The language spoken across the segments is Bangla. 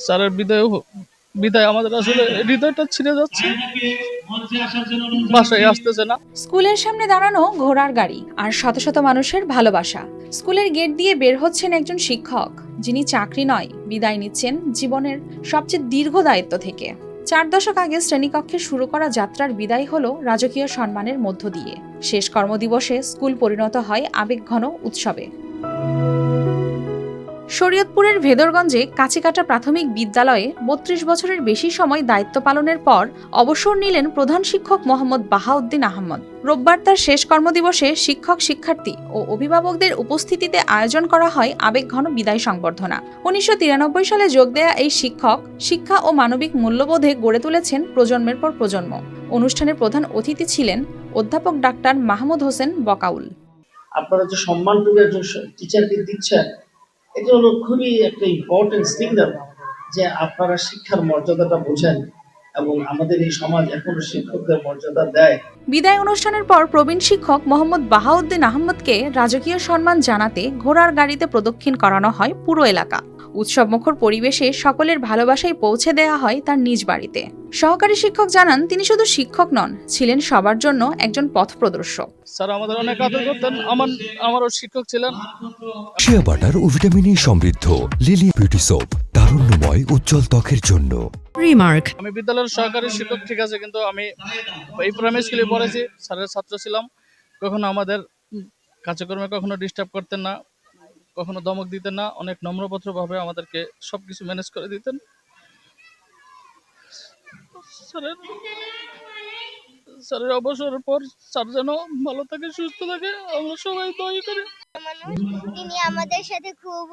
স্যারের বিদায় আমাদের আসলে হৃদয়টা ছিঁড়ে যাচ্ছে, বাসায় আসতেছে না। স্কুলের সামনে দাঁড়ানো ঘোড়ার গাড়ি আর শত শত মানুষের ভালোবাসা। স্কুলের গেট দিয়ে বের হচ্ছেন একজন শিক্ষক, যিনি চাকরি নয়, বিদায় নিচ্ছেন জীবনের সবচেয়ে দীর্ঘ দায়িত্ব থেকে। 4 দশক আগে শ্রেণীকক্ষে শুরু করা যাত্রার বিদায় হলো রাজকীয় সম্মানের মধ্য দিয়ে। শেষ কর্মদিবসে স্কুল পরিণত হয় আবেগঘন উৎসবে। শরীয়তপুরের ভেদরগঞ্জে কাছিকাটা প্রাথমিক বিদ্যালয়ে ৩২ বছরের বেশি সময় দায়িত্ব পালনের পর অবসর নিলেন প্রধান শিক্ষক মোহাম্মদ বাহাউদ্দিন আহমদ। রোববার তার শেষ কর্মদিবসে শিক্ষক, শিক্ষার্থী ও অভিভাবকদের উপস্থিতিতে আয়োজন করা হয় আবেগঘন বিদায় সংবর্ধনা। ১৯৯৩ সালে যোগ দেয়া এই শিক্ষক শিক্ষা ও মানবিক মূল্যবোধে গড়ে তুলেছেন প্রজন্মের পর প্রজন্ম। অনুষ্ঠানের প্রধান অতিথি ছিলেন অধ্যাপক ডাক্তার মাহমুদ হোসেন বকাউল। আপনারা যে সম্মানটুকু একজন টিচারকে দিচ্ছেন, এটা হলো খুবই একটা ইম্পর্টেন্ট সিগন্যাল যে আপনারা শিক্ষার মর্যাদাটা বোঝেন এবং আমাদের এই সমাজ এখনো শিক্ষকদের মর্যাদা দেয়। বিদায় অনুষ্ঠানের পর প্রবীণ শিক্ষক মোহাম্মদ বাহাউদ্দিন আহমদকে রাজকীয় সম্মান জানাতে ঘোড়ার গাড়িতে প্রদক্ষিণ করানো হয় পুরো এলাকা। উৎসবমুখর পরিবেশে সকলের ভালোবাসায় পৌঁছে দেয়া হয় তার নিজ বাড়িতে। সহকারী শিক্ষক জানান, তিনি শুধু শিক্ষক নন, ছিলেন সবার জন্য একজন পথপ্রদর্শক। স্যার আমাদের অনেক আদর করতেন, আমারও শিক্ষক ছিলেন। শিয়া বাটার ও ভিটামিন সমৃদ্ধ লিলি বিউটি সোপ, তারুণ্যময় উজ্জ্বল ত্বকের জন্য। রিমার্ক, আমি বিদ্যালয়ের সহকারী শিক্ষক ঠিক আছে, কিন্তু আমি এই প্রাইমারি স্কুলে পড়েছি, স্যারের ছাত্র ছিলাম। কখনো আমাদের কার্যক্রমে কখনো ডিস্টার্ব করতেন না, কখনো ধমক দিতেন না, অনেক নম্রভদ্রভাবে আমাদেরকে সবকিছু ম্যানেজ করে দিতেন। স্যারের অবসরের পর স্যার যেন ভালো থাকে, সুস্থ থাকে, আমরা সবাই দোয়া করি। তিনি আমাদের সাথে খুব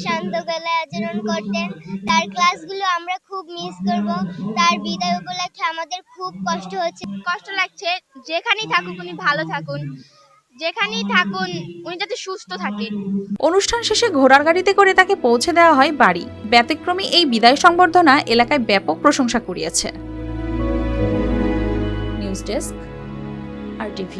শান্ত গলায় আচরণ করতেন। তার ক্লাসগুলো আমরা খুব মিস করব। তার বিদায় উপলক্ষে আমাদের খুব কষ্ট লাগছে। যেখানেই থাকুক উনি ভালো থাকুন, যেখানেই থাকুন উনি যাতে সুস্থ থাকেন। অনুষ্ঠান শেষে ঘোড়ার গাড়িতে করে তাকে পৌঁছে দেওয়া হয় বাড়ি। ব্যতিক্রমী এই বিদায় সংবর্ধনা এলাকায় ব্যাপক প্রশংসা কুড়িয়েছে। News desk, RTV।